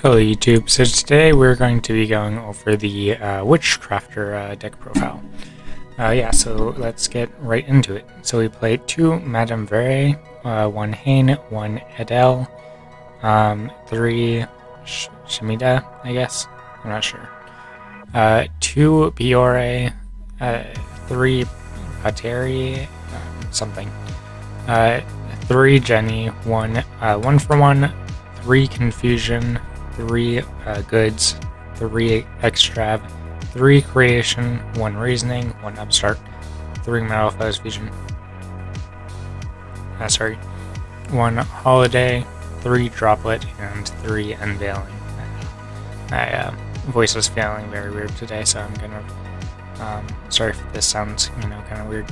Hello YouTube, so today we're going to be going over the Witchcrafter deck profile. So let's get right into it. So we played 2 Madame Vere, 1 Hain, 1 Edel, 3 Shemida, I guess, I'm not sure, 2 Biore, 3 Pateri, something, 3 Jenny, 1 for 1, 3 Confusion, 3 Goods, 3 Extrav, 3 Creation, 1 Reasoning, 1 Upstart, 3 Metal Foes Fusion, 1 Holiday, 3 Droplet, and 3 Unveiling. My voice was feeling very weird today, so I'm kind of sorry if this sounds, kind of weird.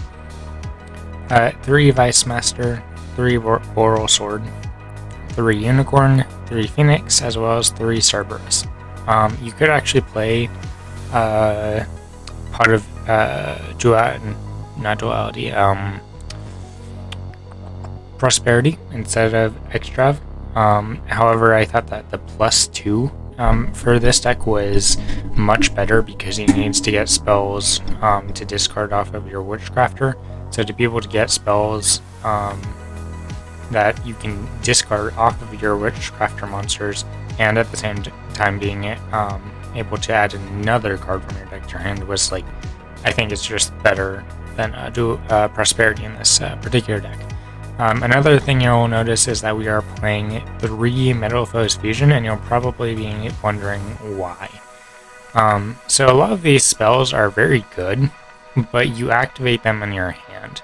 3 Vice Master, 3 Boral Sword, 3 Unicorn, 3 Phoenix, as well as 3 Cerberus. You could actually play part of not duality, Prosperity instead of Extrav. However, I thought that the +2 for this deck was much better because he needs to get spells to discard off of your Witchcrafter. So to be able to get spells that you can discard off of your Witchcrafter monsters, and at the same time being able to add another card from your deck to your hand was, like, I think it's just better than Prosperity in this particular deck. Another thing you'll notice is that we are playing 3 Metal Foes Fusion, and you'll probably be wondering why. So a lot of these spells are very good, but you activate them in your hand.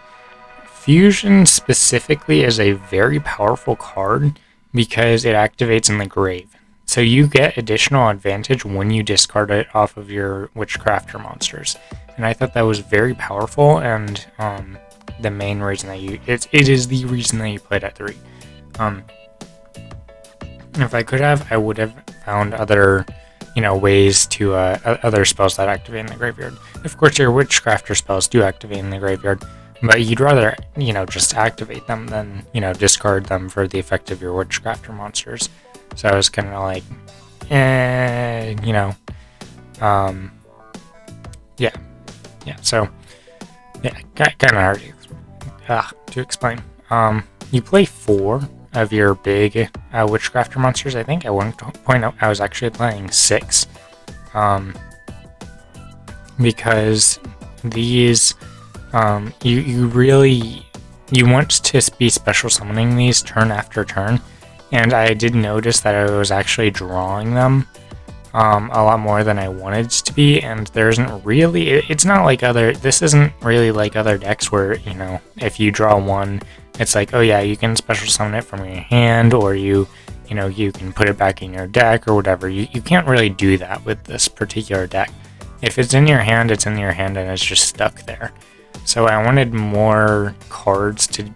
Fusion specifically is a very powerful card because it activates in the grave. So you get additional advantage when you discard it off of your Witchcrafter monsters. And I thought that was very powerful, and the main reason that it is the reason that you played at 3. If I could have, I would have found other ways to other spells that activate in the graveyard. Of course, your Witchcrafter spells do activate in the graveyard, but you'd rather, just activate them than, discard them for the effect of your Witchcrafter monsters. So I was kind of like, kind of hard to explain. You play 4 of your big Witchcrafter monsters. I think at one point I was actually playing 6, because these you want to be special summoning these turn after turn, and I did notice that I was actually drawing them a lot more than I wanted to be, and there isn't really, it's not like this isn't really like other decks where, if you draw one, it's like, oh yeah, you can special summon it from your hand, or you can put it back in your deck or whatever. You can't really do that with this particular deck. If it's in your hand, it's in your hand, and it's just stuck there. So I wanted more cards to,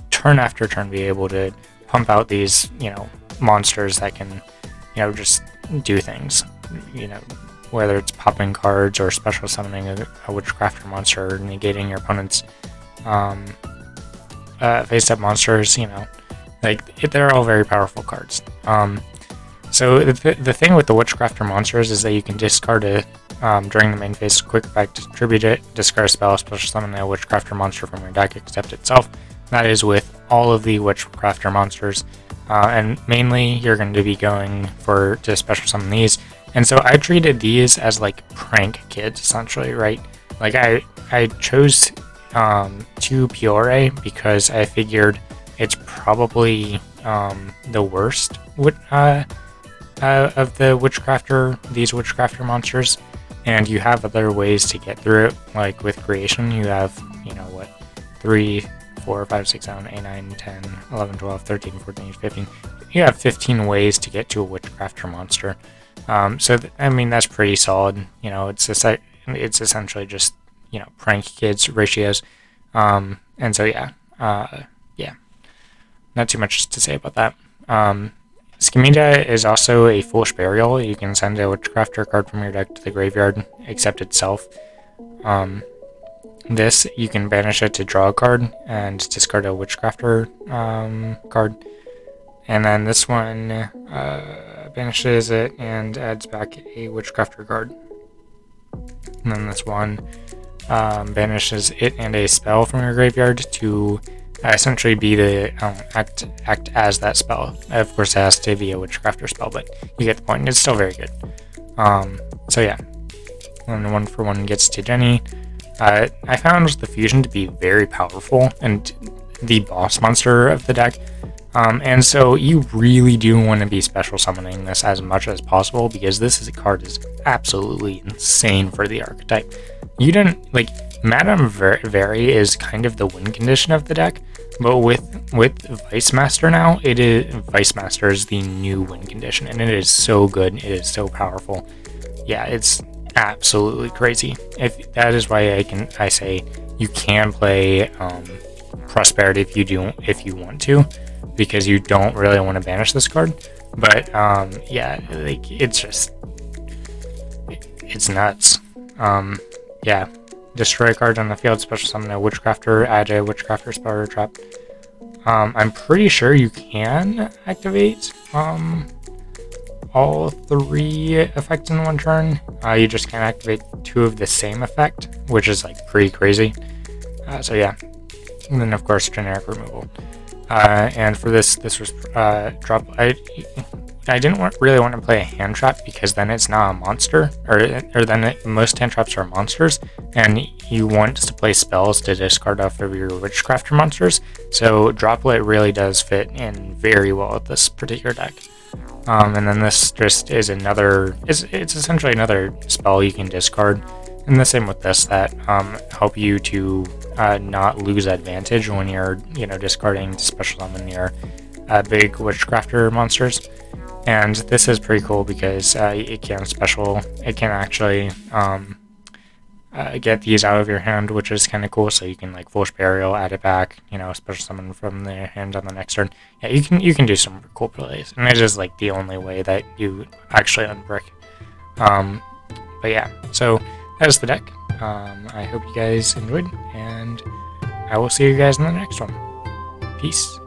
turn after turn be able to pump out these, monsters that can, just do things, whether it's popping cards or special summoning a Witchcrafter monster, or negating your opponent's face-up monsters, they're all very powerful cards. So the thing with the Witchcrafter monsters is that you can discard it during the main phase, quick effect, distribute it, discard a spell, special summon a Witchcrafter monster from your deck, except itself. That is with all of the Witchcrafter monsters, and mainly you're going to be going to special summon these. And so I treated these as like prank kids, essentially, right? Like I chose 2 Piore because I figured it's probably the worst of the these Witchcrafter monsters, and you have other ways to get through it. Like with Creation, you have 3, 4, 5, 6, 7, 8, 9, 10, 11, 12, 13, 14, 15. You have 15 ways to get to a Witchcrafter monster. I mean, that's pretty solid. It's essentially just, prank kids ratios. And so, not too much to say about that. Skimida is also a foolish burial. You can send a Witchcrafter card from your deck to the graveyard, except itself. This, you can banish it to draw a card and discard a Witchcrafter card. And then this one, banishes it and adds back a Witchcrafter card. And then this one banishes it and a spell from your graveyard to essentially be the act as that spell. Of course, it has to be a Witchcrafter spell, but you get the point. It's still very good. So yeah, and 1-for-1 gets to Jenny. I found the fusion to be very powerful and the boss monster of the deck. And so you really do want to be special summoning this as much as possible, because this card is absolutely insane for the archetype. You didn't like Madame Very is kind of the win condition of the deck, but with Vice Master now, Vice Master is the new win condition, and it is so good. It is so powerful. Yeah, it's absolutely crazy. If that is why I say you can play Prosperity if you want to, because you don't really want to banish this card. But yeah, like it's nuts. Yeah, destroy a card on the field, special summon a Witchcrafter, add a Witchcrafter spell or trap. I'm pretty sure you can activate all 3 effects in one turn. You just can't activate 2 of the same effect, which is like pretty crazy. So yeah, and then of course generic removal. And for this was drop. I didn't really want to play a hand trap, because then it's not a monster, or then most hand traps are monsters, and you want to play spells to discard off of your Witchcrafter monsters. So Droplet really does fit in very well with this particular deck. And then this just is it's essentially another spell you can discard, and the same with this that help you to not lose advantage when you're discarding to special summon your big Witchcrafter monsters. And this is pretty cool because it can actually get these out of your hand, which is kind of cool. So you can like Foolish Burial, add it back, special summon from the hand on the next turn. Yeah, you can do some cool plays, and it is like the only way that you actually unbrick. But yeah, so that is the deck. I hope you guys enjoyed, and I will see you guys in the next one. Peace.